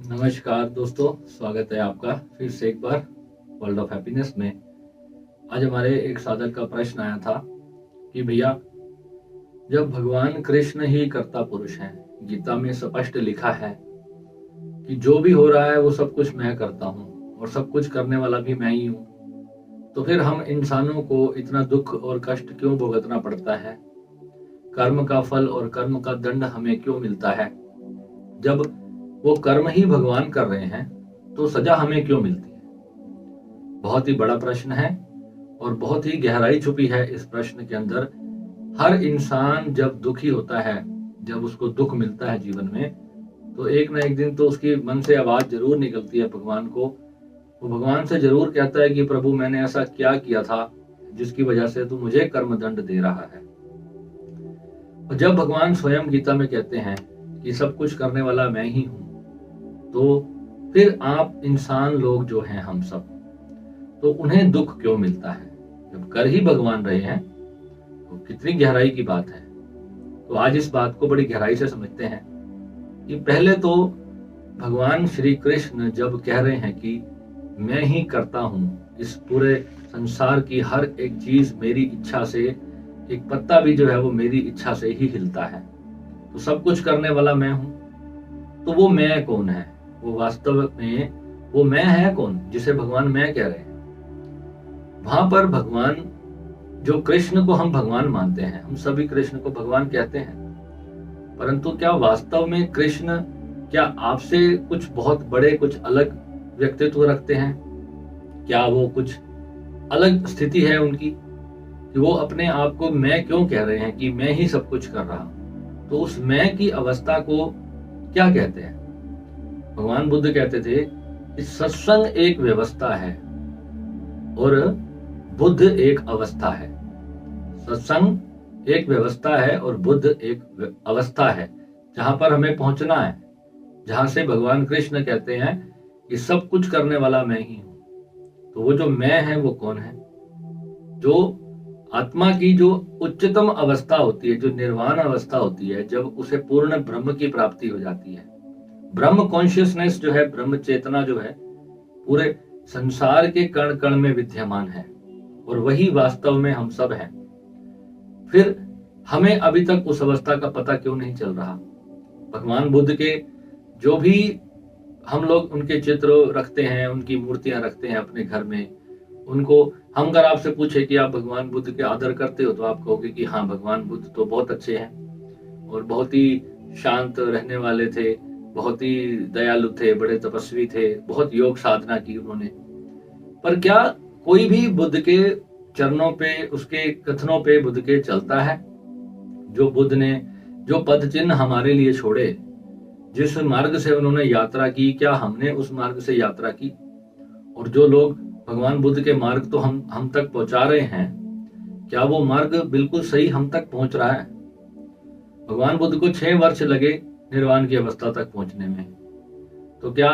नमस्कार दोस्तों, स्वागत है आपका फिर से एक बार वर्ल्ड ऑफ हैप्पीनेस में। आज हमारे एक साधक का प्रश्न आया था कि भैया, जब भगवान कृष्ण ही कर्ता पुरुष हैं, गीता में स्पष्ट लिखा है कि जो भी हो रहा है वो सब कुछ मैं करता हूँ और सब कुछ करने वाला भी मैं ही हूँ, तो फिर हम इंसानों को इतना दुख और कष्ट क्यों भुगतना पड़ता है? कर्म का फल और कर्म का दंड हमें क्यों मिलता है? जब वो कर्म ही भगवान कर रहे हैं तो सजा हमें क्यों मिलती है? बहुत ही बड़ा प्रश्न है और बहुत ही गहराई छुपी है इस प्रश्न के अंदर। हर इंसान जब दुखी होता है, जब उसको दुख मिलता है जीवन में, तो एक ना एक दिन तो उसकी मन से आवाज जरूर निकलती है भगवान को। वो भगवान से जरूर कहता है कि प्रभु, मैंने ऐसा क्या किया था जिसकी वजह से तू मुझे कर्म दंड दे रहा है। और जब भगवान स्वयं गीता में कहते हैं कि सब कुछ करने वाला मैं ही हूं, तो फिर आप इंसान लोग जो हैं, हम सब, तो उन्हें दुख क्यों मिलता है? जब कर ही भगवान रहे हैं तो कितनी गहराई की बात है। तो आज इस बात को बड़ी गहराई से समझते हैं कि पहले तो भगवान श्री कृष्ण जब कह रहे हैं कि मैं ही करता हूं, इस पूरे संसार की हर एक चीज मेरी इच्छा से, एक पत्ता भी जो है वो मेरी इच्छा से ही हिलता है, तो सब कुछ करने वाला मैं हूं, तो वो मैं कौन है? वो वास्तव में वो मैं है कौन जिसे भगवान मैं कह रहे हैं? वहां पर भगवान, जो कृष्ण को हम भगवान मानते हैं, हम सभी कृष्ण को भगवान कहते हैं, परंतु क्या वास्तव में कृष्ण क्या आपसे कुछ बहुत बड़े, कुछ अलग व्यक्तित्व रखते हैं? क्या वो कुछ अलग स्थिति है उनकी कि वो अपने आप को मैं क्यों कह रहे हैं कि मैं ही सब कुछ कर रहा हूं? तो उस मैं की अवस्था को क्या कहते हैं? भगवान बुद्ध कहते थे कि सत्संग एक व्यवस्था है और बुद्ध एक अवस्था है। सत्संग एक व्यवस्था है और बुद्ध एक अवस्था है जहां पर हमें पहुंचना है, जहां से भगवान कृष्ण कहते हैं कि सब कुछ करने वाला मैं ही हूं। तो वो जो मैं है वो कौन है? जो आत्मा की जो उच्चतम अवस्था होती है, जो निर्वाण अवस्था होती है, जब उसे पूर्ण ब्रह्म की प्राप्ति हो जाती है। ब्रह्म कॉन्शियसनेस जो है, ब्रह्म चेतना जो है, पूरे संसार के कण कण में विद्यमान है और वही वास्तव में हम सब हैं। फिर हमें अभी तक उस अवस्था का पता क्यों नहीं चल रहा? भगवान बुद्ध के जो भी हम लोग उनके चित्र रखते हैं, उनकी मूर्तियां रखते हैं अपने घर में, उनको हम अगर आपसे पूछे कि आप भगवान बुद्ध के आदर करते हो, तो आप कहोगे कि हाँ, भगवान बुद्ध तो बहुत अच्छे हैं और बहुत ही शांत रहने वाले थे, बहुत ही दयालु थे, बड़े तपस्वी थे, बहुत योग साधना की उन्होंने। पर क्या कोई भी बुद्ध के चरणों पे, उसके कथनों पे बुद्ध के चलता है? जो बुद्ध ने जो पद चिन्ह हमारे लिए छोड़े, जिस मार्ग से उन्होंने यात्रा की, क्या हमने उस मार्ग से यात्रा की? और जो लोग भगवान बुद्ध के मार्ग तो हम तक पहुंचा रहे हैं, क्या वो मार्ग बिल्कुल सही हम तक पहुंच रहा है? भगवान बुद्ध को 6 वर्ष लगे निर्वाण की अवस्था तक पहुंचने में, तो क्या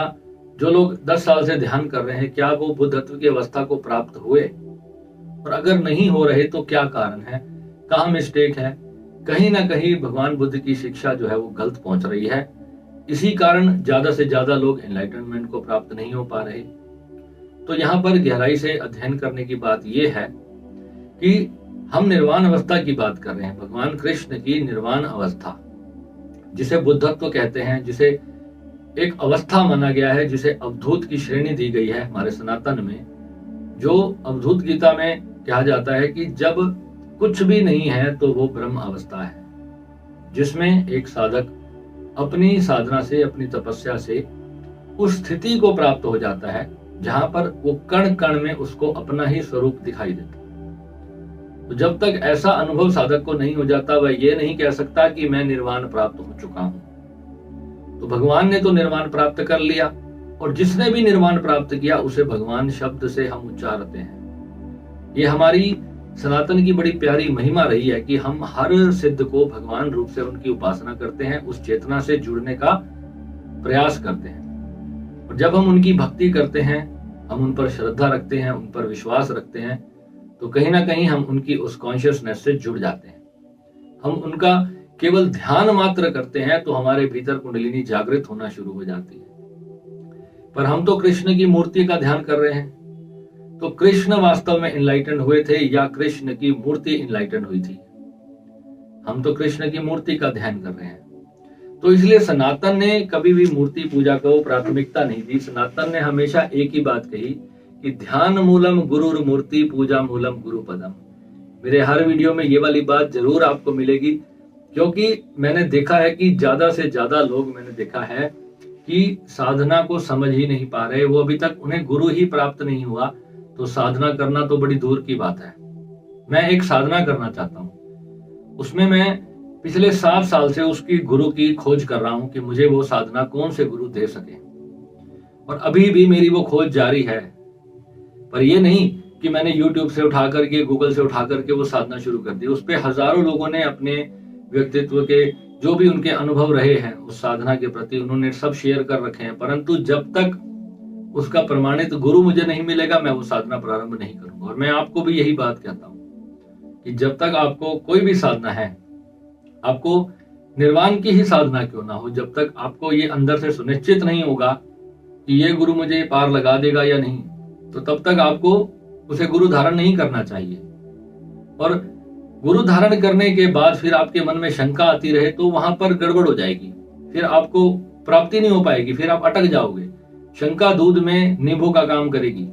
जो लोग 10 साल से ध्यान कर रहे हैं, क्या वो बुद्धत्व की अवस्था को प्राप्त हुए? और अगर नहीं हो रहे तो क्या कारण है? कहाँ मिस्टेक है? कहीं ना कहीं भगवान बुद्ध की शिक्षा जो है वो गलत पहुंच रही है। इसी कारण ज्यादा से ज्यादा लोग एनलाइटनमेंट को प्राप्त नहीं हो पा रहे। तो यहाँ पर गहराई से अध्ययन करने की बात यह है कि हम निर्वाण अवस्था की बात कर रहे हैं, भगवान कृष्ण की निर्वाण अवस्था, जिसे बुद्धत्व कहते हैं, जिसे एक अवस्था माना गया है, जिसे अवधूत की श्रेणी दी गई है हमारे सनातन में। जो अवधूत गीता में कहा जाता है कि जब कुछ भी नहीं है तो वो ब्रह्म अवस्था है, जिसमें एक साधक अपनी साधना से, अपनी तपस्या से उस स्थिति को प्राप्त हो जाता है जहां पर वो कण कण में उसको अपना ही स्वरूप दिखाई देता है। तो जब तक ऐसा अनुभव साधक को नहीं हो जाता, वह ये नहीं कह सकता कि मैं निर्वाण प्राप्त हो चुका हूं। तो भगवान ने तो निर्वाण प्राप्त कर लिया, और जिसने भी निर्वाण प्राप्त किया उसे भगवान शब्द से हम उच्चारते हैं। ये हमारी सनातन की बड़ी प्यारी महिमा रही है कि हम हर सिद्ध को भगवान रूप से उनकी उपासना करते हैं, उस चेतना से जुड़ने का प्रयास करते हैं। और जब हम उनकी भक्ति करते हैं, हम उन पर श्रद्धा रखते हैं, उन पर विश्वास रखते हैं, तो कहीं ना कहीं हम उनकी उस कॉन्शियसनेस से जुड़ जाते हैं। हम उनका केवल ध्यान मात्र करते हैं तो हमारे भीतर कुंडलिनी जागृत होना शुरू हो जाती है। पर हम तो कृष्ण की मूर्ति का ध्यान कर रहे हैं। तो कृष्ण वास्तव में इनलाइटेंड हुए थे या कृष्ण की मूर्ति इनलाइटेंड हुई थी? हम तो कृष्ण की मूर्ति का ध्यान कर रहे हैं। तो इसलिए सनातन ने कभी भी मूर्ति पूजा को प्राथमिकता नहीं दी। सनातन ने हमेशा एक ही बात कही कि ध्यान मूलम गुरुर मूर्ति पूजा मूलम गुरु पदम। मेरे हर वीडियो में ये वाली बात जरूर आपको मिलेगी, क्योंकि मैंने देखा है कि ज्यादा से ज्यादा लोग, मैंने देखा है कि साधना को समझ ही नहीं पा रहे। वो अभी तक उन्हें गुरु ही प्राप्त नहीं हुआ, तो साधना करना तो बड़ी दूर की बात है। मैं एक साधना करना चाहता हूँ, उसमें मैं पिछले 7 साल से उसकी गुरु की खोज कर रहा हूं कि मुझे वो साधना कौन से गुरु दे सके, और अभी भी मेरी वो खोज जारी है। पर ये नहीं कि मैंने YouTube से उठा करके, गूगल से उठा करके वो साधना शुरू कर दी। उस पे हजारों लोगों ने अपने व्यक्तित्व के जो भी उनके अनुभव रहे हैं उस साधना के प्रति, उन्होंने सब शेयर कर रखे हैं। परंतु जब तक उसका प्रमाणित गुरु मुझे नहीं मिलेगा, मैं वो साधना प्रारंभ नहीं करूंगा। और मैं आपको भी यही बात कहता हूँ कि जब तक आपको कोई भी साधना है, आपको निर्वाण की ही साधना क्यों ना हो, जब तक आपको ये अंदर से सुनिश्चित नहीं होगा कि ये गुरु मुझे पार लगा देगा या नहीं, तो तब तक आपको उसे गुरु धारण नहीं करना चाहिए। और गुरु धारण करने के बाद फिर आपके मन में शंका आती रहे तो वहां पर गड़बड़ हो जाएगी, फिर आपको प्राप्ति नहीं हो पाएगी, फिर आप अटक जाओगे। शंका दूध में नींबू का काम करेगी,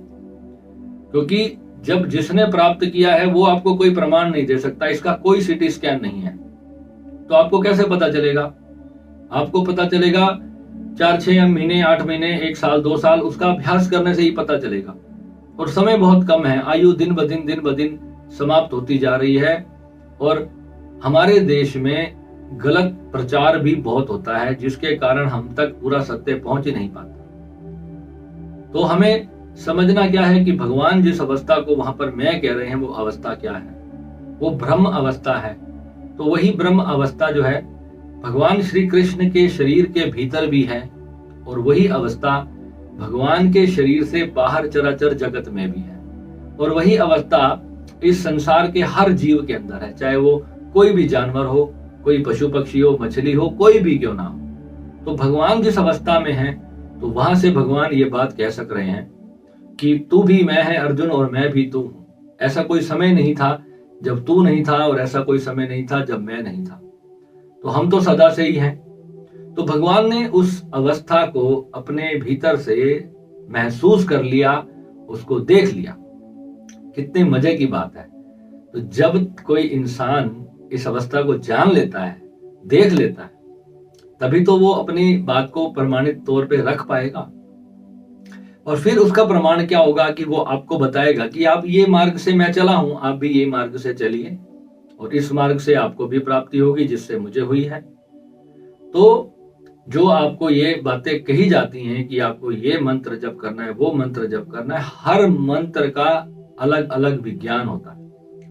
क्योंकि जब जिसने प्राप्त किया है वो आपको कोई प्रमाण नहीं दे सकता, इसका कोई सीटी स्कैन नहीं है, तो आपको कैसे पता चलेगा? आपको पता चलेगा 4-6 महीने, 8 महीने, 1 साल, 2 साल, उसका अभ्यास करने से ही पता चलेगा। और समय बहुत कम है, आयु दिन ब दिन समाप्त होती जा रही है। और हमारे देश में गलत प्रचार भी बहुत होता है, जिसके कारण हम तक पूरा सत्य पहुंच ही नहीं पाता। तो हमें समझना क्या है कि भगवान जिस अवस्था को वहां पर मैं कह रहे हैं, वो अवस्था क्या है? वो ब्रह्म अवस्था है। तो वही ब्रह्म अवस्था जो है भगवान श्री कृष्ण के शरीर के भीतर भी है, और वही अवस्था भगवान के शरीर से बाहर चराचर जगत में भी है, और वही अवस्था इस संसार के हर जीव के अंदर है, चाहे वो कोई भी जानवर हो, कोई पशु पक्षी हो, मछली हो, कोई भी क्यों ना हो। तो भगवान जिस अवस्था में है, तो वहां से भगवान ये बात कह सक रहे हैं कि तू भी मैं है अर्जुन, और मैं भी तू हूं। ऐसा कोई समय नहीं था जब तू नहीं था, और ऐसा कोई समय नहीं था जब मैं नहीं था। तो हम तो सदा से ही हैं। तो भगवान ने उस अवस्था को अपने भीतर से महसूस कर लिया, उसको देख लिया। कितने मजे की बात है। तो जब कोई इंसान इस अवस्था को जान लेता है, देख लेता है, तभी तो वो अपनी बात को प्रमाणित तौर पे रख पाएगा। और फिर उसका प्रमाण क्या होगा कि वो आपको बताएगा कि आप ये मार्ग से मैं चला हूं, आप भी ये मार्ग से चलिए, और इस मार्ग से आपको भी प्राप्ति होगी जिससे मुझे हुई है। तो जो आपको ये बातें कही जाती हैं कि आपको ये मंत्र जप करना है, वो मंत्र जप करना है, हर मंत्र का अलग अलग विज्ञान होता है,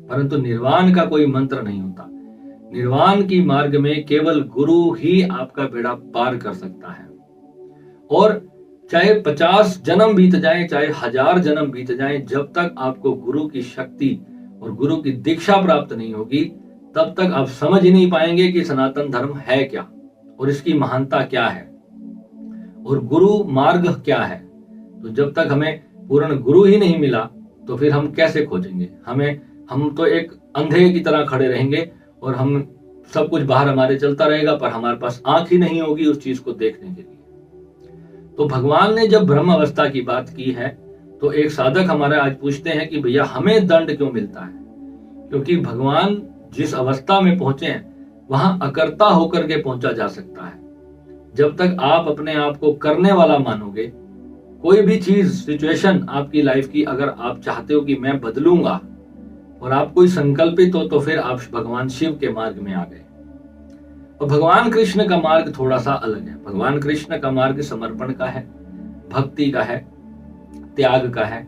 परंतु निर्वाण का कोई मंत्र नहीं होता। निर्वाण की मार्ग में केवल गुरु ही आपका बेड़ा पार कर सकता है। और चाहे 50 जन्म बीत जाए, चाहे 1000 जन्म बीत जाए, जब तक आपको गुरु की शक्ति और गुरु की दीक्षा प्राप्त नहीं होगी, तब तक आप समझ ही नहीं पाएंगे कि सनातन धर्म है क्या, और इसकी महानता क्या है, और गुरु मार्ग क्या है। तो जब तक हमें पूर्ण गुरु ही नहीं मिला, तो फिर हम कैसे खोजेंगे? हम तो एक अंधे की तरह खड़े रहेंगे, और हम सब कुछ बाहर हमारे चलता रहेगा, पर हमारे पास आंख ही नहीं होगी उस चीज को देखने के लिए। तो भगवान ने जब ब्रह्म अवस्था की बात की है, तो एक साधक हमारे आज पूछते हैं कि भैया हमें दंड क्यों मिलता है? क्योंकि भगवान जिस अवस्था में पहुंचे हैं, वहां अकर्ता होकर के पहुंचा जा सकता है। जब तक आप अपने आप को करने वाला मानोगे, कोई भी चीज, सिचुएशन आपकी लाइफ की अगर आप चाहते हो कि मैं बदलूंगा, और आप कोई संकल्पित हो, तो फिर आप भगवान शिव के मार्ग में आ गए। और भगवान कृष्ण का मार्ग थोड़ा सा अलग है। भगवान कृष्ण का मार्ग समर्पण का है, भक्ति का है, त्याग का है,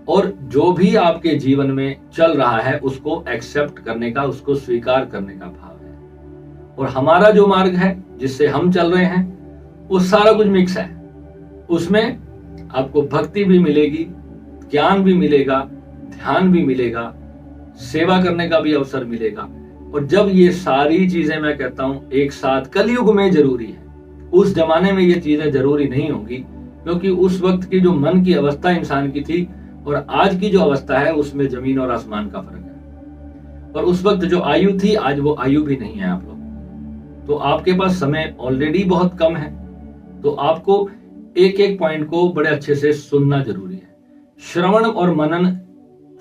और जो भी आपके जीवन में चल रहा है उसको एक्सेप्ट करने का, उसको स्वीकार करने का भाव है। और हमारा जो मार्ग है जिससे हम चल रहे हैं, वो सारा कुछ मिक्स है। उसमें आपको भक्ति भी मिलेगी, ज्ञान भी मिलेगा, ध्यान भी मिलेगा, सेवा करने का भी अवसर मिलेगा। और जब ये सारी चीजें, मैं कहता हूं, एक साथ कलयुग में जरूरी है। उस जमाने में ये चीजें जरूरी नहीं होंगी, क्योंकि उस वक्त की जो मन की अवस्था इंसान की थी और आज की जो अवस्था है उसमें जमीन और आसमान का फर्क है। और उस वक्त जो आयु थी आज वो आयु भी नहीं है आप लोग। तो आपके पास समय ऑलरेडी बहुत कम है, तो आपको एक एक पॉइंट को बड़े अच्छे से सुनना जरूरी है। श्रवण और मनन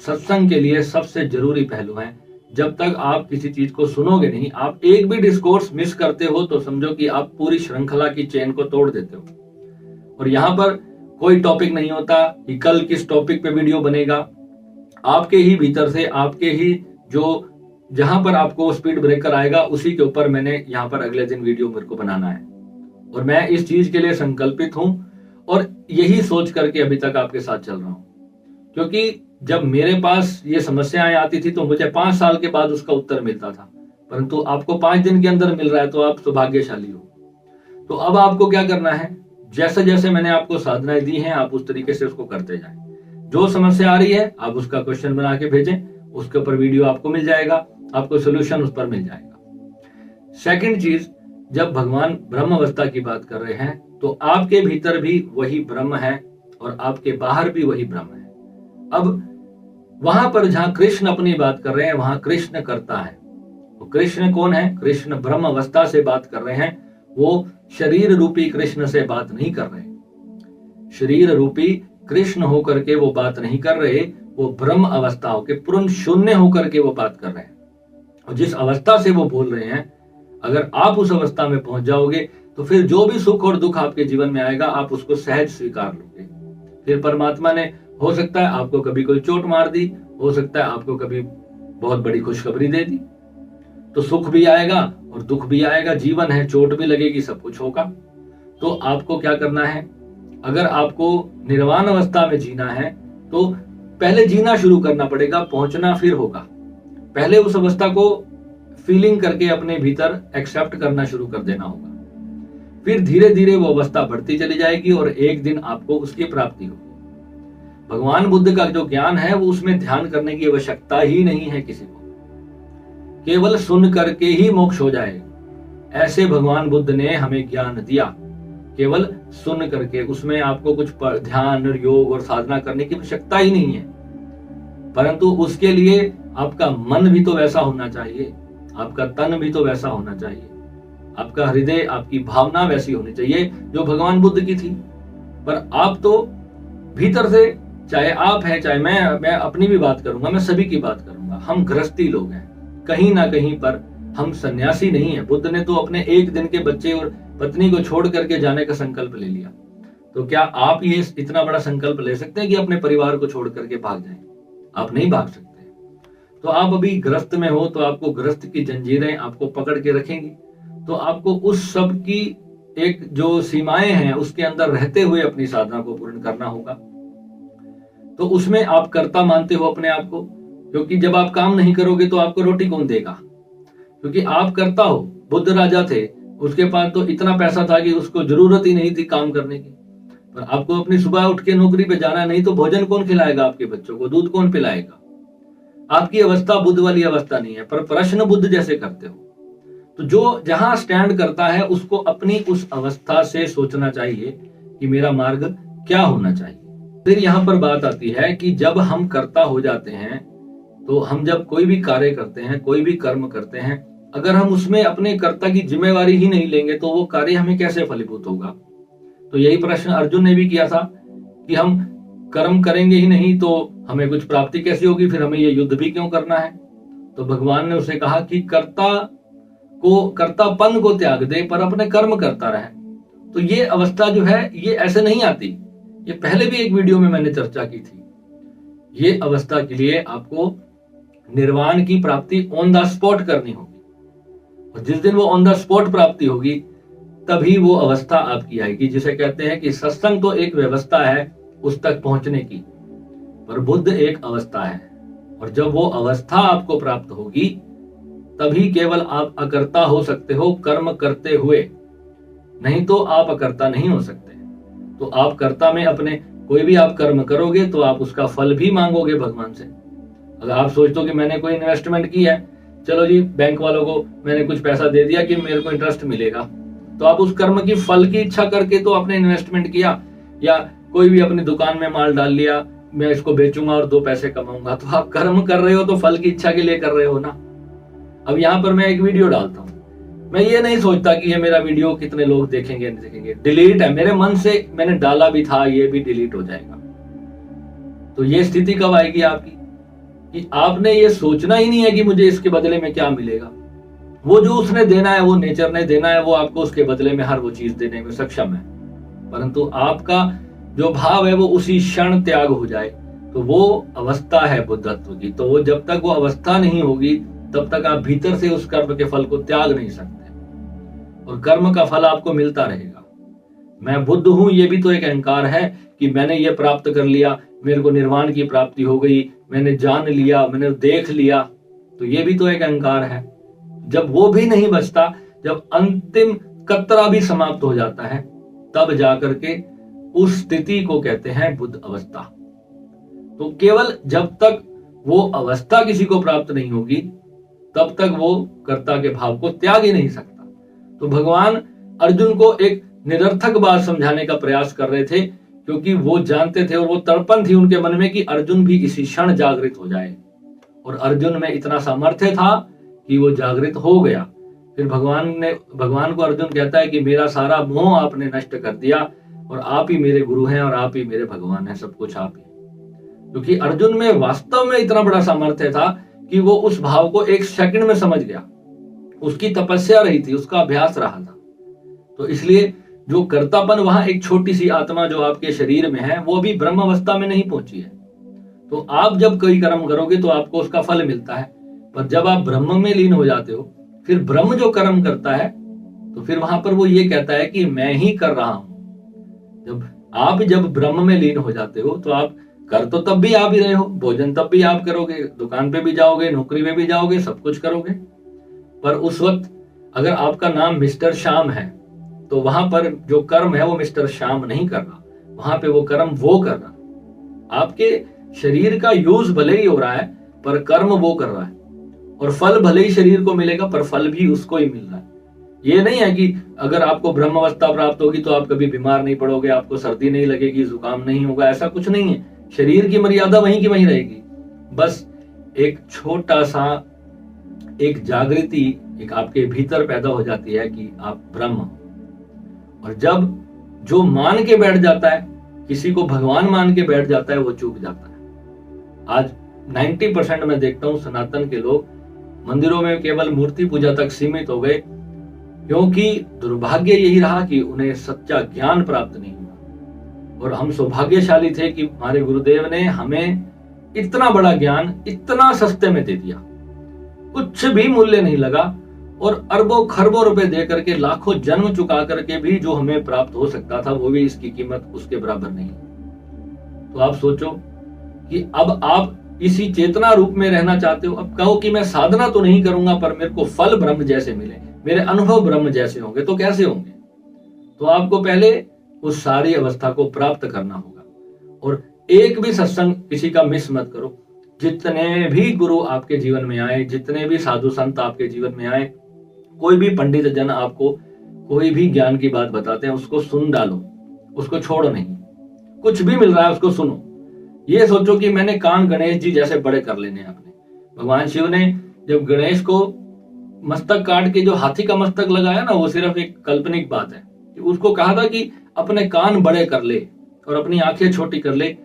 सत्संग के लिए सबसे जरूरी पहलू है। जब तक आप किसी चीज को सुनोगे नहीं, आप एक भी डिस्कोर्स मिस करते हो तो समझो कि आप पूरी श्रृंखला की चेन को तोड़ देते हो। और यहाँ पर कोई टॉपिक नहीं होता कि कल किस टॉपिक पे वीडियो बनेगा। आपके ही भीतर से, आपके ही जो जहां पर आपको स्पीड ब्रेकर आएगा उसी के ऊपर मैंने यहाँ पर अगले दिन वीडियो मेरे को बनाना है। और मैं इस चीज के लिए संकल्पित हूं और यही सोच करके अभी तक आपके साथ चल रहा हूं। क्योंकि जब मेरे पास ये समस्याएं आती थी तो मुझे 5 साल के बाद उसका उत्तर मिलता था, परंतु आपको 5 दिन के अंदर मिल रहा है तो आप सौभाग्यशाली हो। तो अब आपको क्या करना है, जैसे जैसे मैंने आपको साधनाएं दी हैं आप उस तरीके से उसको करते जाएं। जो समस्या आ रही है आप उसका क्वेश्चन बना के भेजें, उसके ऊपर वीडियो आपको मिल जाएगा, आपको सोल्यूशन उस पर मिल जाएगा। सेकंड चीज, जब भगवान ब्रह्म अवस्था की बात कर रहे हैं तो आपके भीतर भी वही ब्रह्म है और आपके बाहर भी वही ब्रह्म है। अब वहां पर जहां कृष्ण अपनी बात कर रहे हैं वहां कृष्ण करता है। तो कृष्ण कौन है? कृष्ण ब्रह्म अवस्था से बात कर रहे हैं, वो शरीर रूपी कृष्ण से बात नहीं कर रहे। शरीर रूपी कृष्ण होकर के वो बात नहीं कर रहे, वो ब्रह्म अवस्था होकर पूर्ण शून्य होकर के वो बात कर रहे हैं। और जिस अवस्था से वो बोल रहे हैं, अगर आप उस अवस्था में पहुंच जाओगे तो फिर जो भी सुख और दुख आपके जीवन में आएगा आप उसको सहज स्वीकार लोगे। फिर परमात्मा ने, हो सकता है आपको कभी कोई चोट मार दी, हो सकता है आपको कभी बहुत बड़ी खुशखबरी दे दी, तो सुख भी आएगा और दुख भी आएगा, जीवन है, चोट भी लगेगी, सब कुछ होगा। तो आपको क्या करना है, अगर आपको निर्वाण अवस्था में जीना है तो पहले जीना शुरू करना पड़ेगा, पहुंचना फिर होगा। पहले उस अवस्था को फीलिंग करके अपने भीतर एक्सेप्ट करना शुरू कर देना होगा, फिर धीरे धीरे वो अवस्था बढ़ती चली जाएगी और एक दिन आपको उसकी प्राप्ति होगी। भगवान बुद्ध का जो ज्ञान है वो उसमें ध्यान करने की आवश्यकता ही नहीं है किसी को, केवल सुन करके ही मोक्ष हो जाए, ऐसे भगवान बुद्ध ने हमें ज्ञान दिया। केवल सुन करके, उसमें आपको कुछ ध्यान योग और साधना करने की आवश्यकता ही नहीं है, परंतु उसके लिए आपका मन भी तो वैसा होना चाहिए, आपका तन भी तो वैसा होना चाहिए, आपका हृदय, आपकी भावना वैसी होनी चाहिए जो भगवान बुद्ध की थी। पर आप तो भीतर से, चाहे आप हैं चाहे मैं अपनी भी बात करूंगा, मैं सभी की बात करूंगा, हम गृहस्थी लोग हैं, कहीं ना कहीं पर हम सन्यासी नहीं है। बुद्ध ने तो अपने एक दिन के बच्चे और पत्नी को छोड़ करके जाने का संकल्प ले लिया, तो क्या आप ये इतना बड़ा संकल्प ले सकते हैं कि अपने परिवार को छोड़ करके भाग जाएं? आप नहीं भाग सकते। तो आप अभी ग्रस्त में हो तो आपको ग्रस्त की जंजीरें आपको पकड़ के रखेंगी, तो आपको उस सब की एक जो सीमाएं हैं उसके अंदर रहते हुए अपनी साधना को पूर्ण करना होगा। तो उसमें आप कर्ता मानते हो अपने आप को, क्योंकि जब आप काम नहीं करोगे तो आपको रोटी कौन देगा, क्योंकि आप करता हो। बुद्ध राजा थे, उसके पास तो इतना पैसा था कि उसको जरूरत ही नहीं थी काम करने की, पर आपको अपनी सुबह उठ के नौकरी पे जाना, नहीं तो भोजन कौन खिलाएगा आपके बच्चों को, दूध कौन पिलाएगा। आपकी अवस्था बुद्ध वाली अवस्था नहीं है, पर प्रश्न बुद्ध जैसे करते हो। तो जो जहां स्टैंड करता है उसको अपनी उस अवस्था से सोचना चाहिए कि मेरा मार्ग क्या होना चाहिए। फिर यहाँ पर बात आती है कि जब हम कर्ता हो जाते हैं, तो हम जब कोई भी कार्य करते हैं, कोई भी कर्म करते हैं, अगर हम उसमें अपने कर्ता की जिम्मेवारी ही नहीं लेंगे तो वो कार्य हमें कैसे फलीभूत होगा। तो यही प्रश्न अर्जुन ने भी किया था कि हम कर्म करेंगे ही नहीं तो हमें कुछ प्राप्ति कैसी होगी, फिर हमें ये युद्ध भी क्यों करना है। तो भगवान ने उसे कहा कि कर्तापन को त्याग दे पर अपने कर्म करता रहे। तो ये अवस्था जो है ये ऐसे नहीं आती, ये पहले भी एक वीडियो में मैंने चर्चा की थी। ये अवस्था के लिए आपको निर्वाण की प्राप्ति ऑन द स्पॉट करनी होगी, और जिस दिन वो ऑन द स्पॉट प्राप्ति होगी तभी वो अवस्था आपकी आएगी, जिसे कहते हैं कि सत्संग तो एक व्यवस्था है उस तक पहुंचने की, पर बुद्ध एक अवस्था है। और जब वो अवस्था आपको प्राप्त होगी तभी केवल आप अकर्ता हो सकते हो कर्म करते हुए, नहीं तो आप अकर्ता नहीं हो सकते। तो आप कर्ता में अपने कोई भी आप कर्म करोगे तो आप उसका फल भी मांगोगे भगवान से। अगर आप सोचते हो कि मैंने कोई इन्वेस्टमेंट की है, चलो जी बैंक वालों को मैंने कुछ पैसा दे दिया कि मेरे को इंटरेस्ट मिलेगा, तो आप उस कर्म की फल की इच्छा करके तो आपने इन्वेस्टमेंट किया, या कोई भी अपनी दुकान में माल डाल लिया, मैं इसको बेचूंगा और 2 पैसे कमाऊंगा, तो आप कर्म कर रहे हो तो फल की इच्छा के लिए कर रहे हो ना। अब यहाँ पर मैं एक वीडियो डालता हूँ, मैं ये नहीं सोचता कि ये मेरा वीडियो कितने लोग देखेंगे नहीं देखेंगे, डिलीट है मेरे मन से, मैंने डाला भी था, ये भी डिलीट हो जाएगा। तो ये स्थिति कब आएगी आपकी कि आपने ये सोचना ही नहीं है कि मुझे इसके बदले में क्या मिलेगा। वो जो उसने देना है, वो नेचर ने देना है, वो आपको उसके बदले में हर वो चीज देने में सक्षम है, परंतु आपका जो भाव है वो उसी क्षण त्याग हो जाए, तो वो अवस्था है बुद्धत्व की। तो वो जब तक वो अवस्था नहीं होगी तब तक आप भीतर से उस कर्म के फल को त्याग नहीं सकते, और कर्म का फल आपको मिलता रहेगा। मैं बुद्ध हूं, ये भी तो एक अहंकार है कि मैंने ये प्राप्त कर लिया, मेरे को निर्वाण की प्राप्ति हो गई, मैंने जान लिया, मैंने देख लिया, तो ये भी तो एक अहंकार है। जब वो भी नहीं बचता, जब अंतिम कतरा भी समाप्त हो जाता है, तब जाकर के उस स्थिति को कहते हैं बुद्ध अवस्था। तो केवल जब तक वो अवस्था किसी को प्राप्त नहीं होगी तब तक वो कर्ता के भाव को त्याग ही नहीं सकता। तो भगवान अर्जुन को एक निरर्थक बात समझाने का प्रयास कर रहे थे, क्योंकि वो जानते थे और वो तड़पन थी उनके मन में कि अर्जुन भी इसी क्षण जागृत हो जाए, और अर्जुन में इतना सामर्थ्य था कि वो जागृत हो गया। फिर भगवान को अर्जुन कहता है कि मेरा सारा मोह आपने नष्ट कर दिया, और आप ही मेरे गुरु हैं और आप ही मेरे भगवान हैं, सब कुछ आप ही। क्योंकि अर्जुन में वास्तव में इतना बड़ा सामर्थ्य था कि वो उस भाव को 1 सेकंड में समझ गया। उसकी तपस्या रही थी, उसका अभ्यास रहा था। तो इसलिए जो कर्तापन वहां एक छोटी सी आत्मा जो आपके शरीर में है, वो अभी ब्रह्म अवस्था में नहीं पहुंची है। तो आप जब कोई कर्म करोगे तो आपको उसका फल मिलता है, पर जब आप ब्रह्म में लीन हो जाते हो, फिर ब्रह्म जो कर्म करता है, तो फिर वहां पर वो ये कहता है कि मैं ही कर रहा हूं। जब ब्रह्म में लीन हो जाते हो तो आप कर तो तब भी आप ही रहे हो, भोजन तब भी आप करोगे, दुकान पे भी जाओगे, नौकरी में भी जाओगे, सब कुछ करोगे, पर उस वक्त अगर आपका नाम मिस्टर श्याम है तो वहां पर जो कर्म है वो मिस्टर श्याम नहीं कर रहा, वहां पे वो कर्म वो कर रहा। आपके शरीर का यूज भले ही हो रहा है पर कर्म वो कर रहा है, और फल भले ही शरीर को मिलेगा पर फल भी उसको ही मिल रहा है। ये नहीं है कि अगर आपको ब्रह्म अवस्था प्राप्त होगी तो आप कभी बीमार नहीं पड़ोगे, आपको सर्दी नहीं लगेगी, जुकाम नहीं होगा, ऐसा कुछ नहीं है। शरीर की मर्यादा वहीं की वहीं रहेगी। बस एक छोटा सा एक जागृति एक आपके भीतर पैदा हो जाती है कि आप ब्रह्म हो। और जब जो मान के बैठ जाता है, किसी को भगवान मान के बैठ जाता है, वो चूक जाता है। आज 90% मैं देखता हूं सनातन के लोग मंदिरों में केवल मूर्ति पूजा तक सीमित हो गए, क्योंकि दुर्भाग्य यही रहा कि उन्हें सच्चा ज्ञान प्राप्त नहीं हुआ। और हम सौभाग्यशाली थे कि हमारे गुरुदेव ने हमें इतना बड़ा ज्ञान इतना सस्ते में दे दिया, कुछ भी मूल्य नहीं लगा, और अरबों खरबों रुपए दे करके, लाखों जन्म चुका करके भी जो हमें प्राप्त हो सकता था वो भी इसकी कीमत उसके बराबर नहीं। तो आप सोचो कि अब आप इसी चेतना रूप में रहना चाहते हो। अब कहो कि मैं साधना तो नहीं करूंगा पर मेरे को फल ब्रह्म जैसे मिले, मेरे अनुभव ब्रह्म जैसे होंगे, तो कैसे होंगे? तो आपको पहले उस सारी अवस्था को प्राप्त करना होगा। और एक भी सत्संग किसी का मिस मत करो। जितने भी गुरु आपके जीवन में आए, जितने भी साधु संत आपके जीवन में आए, कोई भी पंडित जन आपको कोई भी ज्ञान की बात बताते हैं, उसको सुन डालो, उसको छोड़ो नहीं। कुछ भी मिल रहा है उसको सुनो। ये सोचो कि मैंने कान गणेश जी जैसे बड़े कर लेने अपने। भगवान शिव ने जब गणेश को मस्तक काट के जो हाथी का मस्तक लगाया ना, वो सिर्फ एक काल्पनिक बात है। उसको कहा था कि अपने कान बड़े कर ले और अपनी आंखें छोटी कर ले,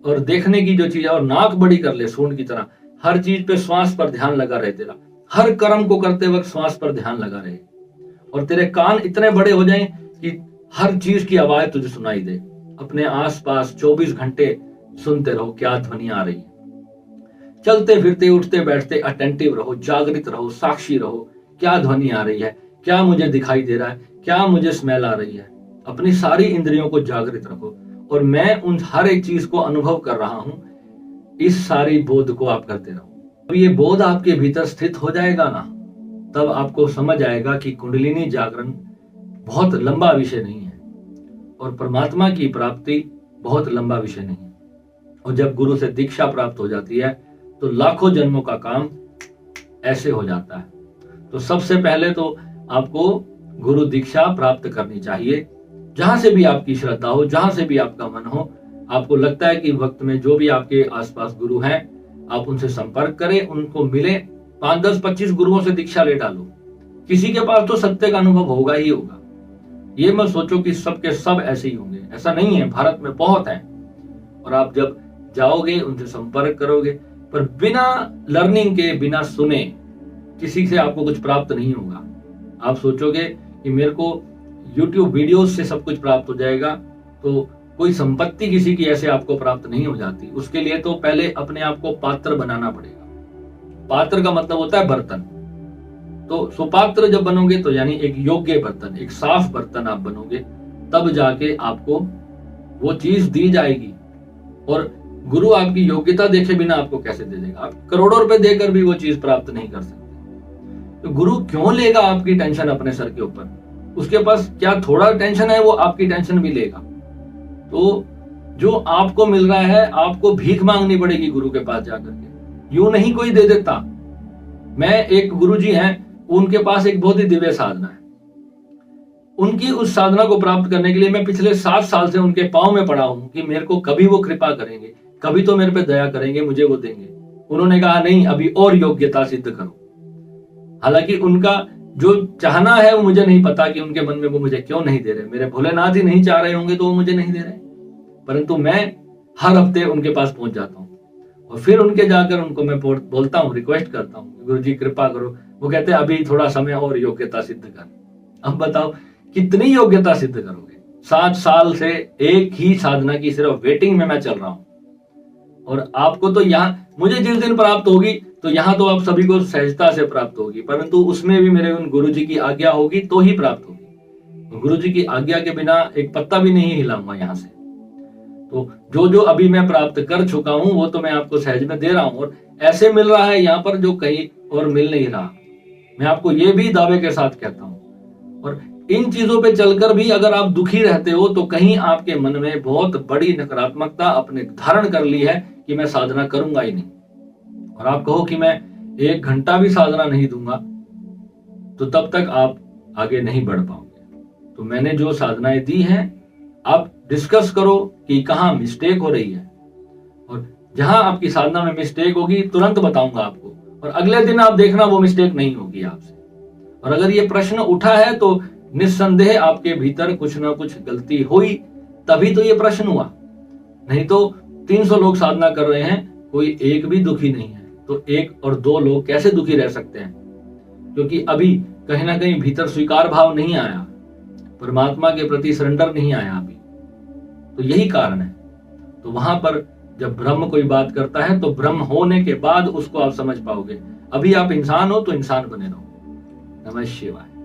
और देखने की जो चीज है और नाक बड़ी कर ले सूंड की तरह। हर चीज पे श्वास पर ध्यान लगा रहे तेरा, हर कर्म को करते वक्त श्वास पर ध्यान लगा रहे, और तेरे कान इतने बड़े हो जाएं कि हर चीज की आवाज तुझे सुनाई दे। अपने आसपास 24 घंटे सुनते रहो क्या ध्वनि आ रही है। चलते फिरते उठते बैठते अटेंटिव रहो, जागृत रहो, साक्षी रहो, क्या ध्वनि आ रही है, क्या मुझे दिखाई दे रहा है, क्या मुझे स्मेल आ रही है। अपनी सारी इंद्रियों को जागृत रखो, और मैं उन हर एक चीज को अनुभव कर रहा हूं, इस सारी बोध को आप करते रहो। अब ये बोध आपके भीतर स्थित हो जाएगा ना, तब आपको समझ आएगा कि कुंडलिनी जागरण बहुत लंबा विषय नहीं है और परमात्मा की प्राप्ति बहुत लंबा विषय नहीं है। और जब गुरु से दीक्षा प्राप्त हो जाती है तो लाखों जन्मों का काम ऐसे हो जाता है। तो सबसे पहले तो आपको गुरु दीक्षा प्राप्त करनी चाहिए, जहां से भी आपकी श्रद्धा हो, जहां से भी आपका मन हो, आपको लगता है कि वक्त में जो भी आपके आसपास गुरु हैं, आप उनसे संपर्क करें, उनको मिले, 5, 10, 25 गुरुओं से दीक्षा ले डालो। किसी के पास तो सत्य का अनुभव होगा ही होगा। ये मत सोचो कि सबके सब ऐसे ही होंगे, ऐसा नहीं है। भारत में बहुत है, और आप जब जाओगे उनसे संपर्क करोगे, पर बिना लर्निंग के, बिना सुने किसी से आपको कुछ प्राप्त नहीं होगा। आप सोचोगे कि मेरे को YouTube वीडियोस से सब कुछ प्राप्त हो जाएगा, तो कोई संपत्ति किसी की ऐसे आपको प्राप्त नहीं हो जाती। उसके लिए तो पहले अपने आप को पात्र बनाना पड़ेगा। पात्र का मतलब होता है बर्तन। तो सुपात्र जब बनोगे तो यानी एक योग्य बर्तन, एक साफ बर्तन आप बनोगे, तब जाके आपको वो चीज दी जाएगी। और गुरु आपकी योग्यता देखे बिना आपको कैसे दे देगा? आप करोड़ों रुपए देकर भी वो चीज प्राप्त नहीं कर सकते। तो गुरु क्यों लेगा आपकी टेंशन अपने सर के ऊपर? उसके पास क्या थोड़ा टेंशन है? वो आपकी टेंशन भी लेगा। तो जो आपको मिल रहा है, आपको भीख मांगनी पड़ेगी गुरु के पास जाकर के, यूं नहीं कोई दे देता। मैं एक गुरुजी हैं, उनके पास एक बहुत ही दिव्य साधना है। उनकी उस साधना को प्राप्त करने के लिए मैं पिछले 7 साल से उनके पांव में पड़ा हूं कि मेरे को कभी वो कृपा करेंगे, कभी तो मेरे पे दया करेंगे, मुझे वो देंगे। उन्होंने कहा नहीं, अभी और योग्यता सिद्ध करो। हालांकि उनका जो चाहना है वो मुझे नहीं पता कि उनके मन में वो मुझे क्यों नहीं दे रहे। मेरे भोलेनाथ ही नहीं चाह रहे होंगे तो वो मुझे नहीं दे रहे, परंतु मैं हर हफ्ते उनके पास पहुंच जाता हूँ और फिर उनके जाकर उनको मैं बोलता हूँ, रिक्वेस्ट करता हूँ, गुरु जी कृपा करो। वो कहते हैं अभी थोड़ा समय और योग्यता सिद्ध कर। अब बताओ कितनी योग्यता सिद्ध करोगे? 7 साल से एक ही साधना की सिर्फ वेटिंग में मैं चल रहा हूं, और आपको तो यहाँ मुझे जिस दिन प्राप्त होगी तो यहाँ तो आप सभी को सहजता से प्राप्त होगी, परंतु उसमें भी मेरे उन गुरु जी की आज्ञा होगी तो ही प्राप्त होगी। गुरु जी की आज्ञा के बिना एक पत्ता भी नहीं हिलाऊंगा यहाँ से। तो जो जो अभी मैं प्राप्त कर चुका हूं वो तो मैं आपको सहज में दे रहा हूं, और ऐसे मिल रहा है यहाँ पर जो कहीं और मिल नहीं रहा। मैं आपको ये भी दावे के साथ कहता हूं। और इन चीजों पे चलकर भी अगर आप दुखी रहते हो तो कहीं आपके मन में बहुत बड़ी नकारात्मकता अपने धारण कर ली है कि मैं साधना करूंगा ही नहीं, और आप कहो कि मैं 1 घंटा भी साधना नहीं दूंगा, तो तब तक आप आगे नहीं बढ़ पाओगे। तो मैंने जो साधनाएं दी हैं, आप डिस्कस करो कि कहाँ मिस्टेक हो रही है, और जहां आपकी साधना में मिस्टेक होगी तुरंत बताऊंगा आपको, और अगले दिन आप देखना वो मिस्टेक नहीं होगी आपसे। और अगर ये प्रश्न उठा है तो निस्संदेह आपके भीतर कुछ ना कुछ गलती हुई, तभी तो ये प्रश्न हुआ। नहीं तो 300 लोग साधना कर रहे हैं, कोई एक भी दुखी नहीं है, तो 1 और 2 लोग कैसे दुखी रह सकते हैं? क्योंकि अभी कहीं ना कहीं भीतर स्वीकार भाव नहीं आया, परमात्मा के प्रति सरेंडर नहीं आया अभी, तो यही कारण है। तो वहां पर जब ब्रह्म कोई बात करता है तो ब्रह्म होने के बाद उसको आप समझ पाओगे। अभी आप इंसान हो तो इंसान बने रहो। नमः शिवाय।